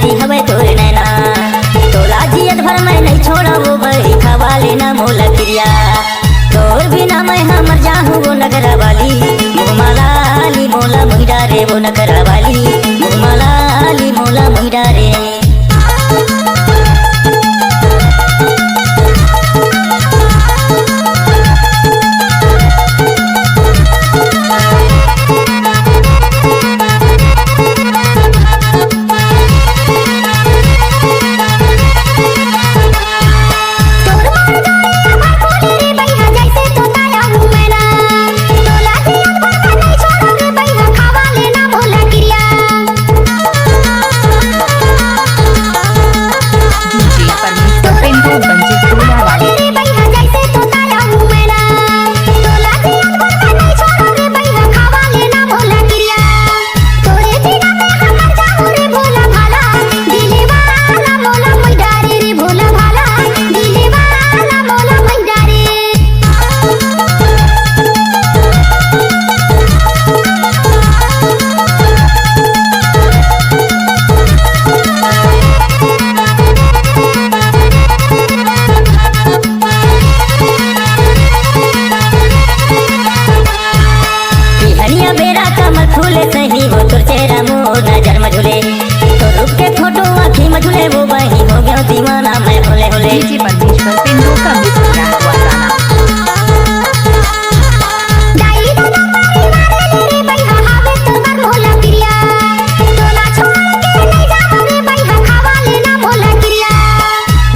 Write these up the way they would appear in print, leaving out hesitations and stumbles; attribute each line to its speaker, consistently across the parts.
Speaker 1: कारी हवे तोर नैना तोला जियत भर मैं नहीं छोड़ा वो बही खवाले ना मोला क्रिया तोर बिना मैं हमर जाहूँ वो नगरा वाली मुहमालाली मोला मुहिरा रे वो नगरा वाली मुहमालाली मोला मुहिरा रे। सही वो तुर चेहरा मोर नजर में झूले तो रुक के फोटो आँखी में झूले वो वही हो गया दीवाना मैं होले होले।
Speaker 2: डीजे परमेश्वर पिंडू का मिस किया हुआ गाना।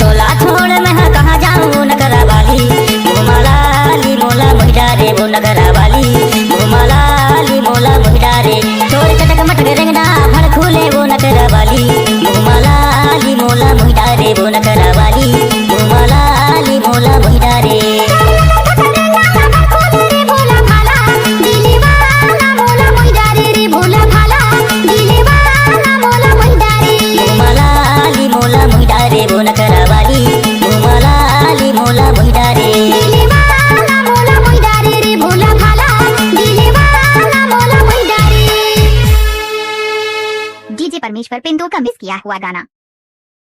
Speaker 1: तोला छोड़ मैं कहाँ जाऊँ नगरा वाली मुहमालाली मोला मुहिरा रे वो नगरा वाली मुहमालाली मोला मुहिरा रे तोर चटक मटक रेंगना भड़ खुले वो नगरा वाली मुहमालाली मोला मुहिरा रे वो नगरा वाली मुहमालाली मोला मुहिरा रे। मुहमालाली मोला मुहिरा रे वो नगरा वाली मुहमालाली मोला मुहिरा रे।
Speaker 2: डीजे परमेश्वर पिंडू का मिस किया हुआ गाना।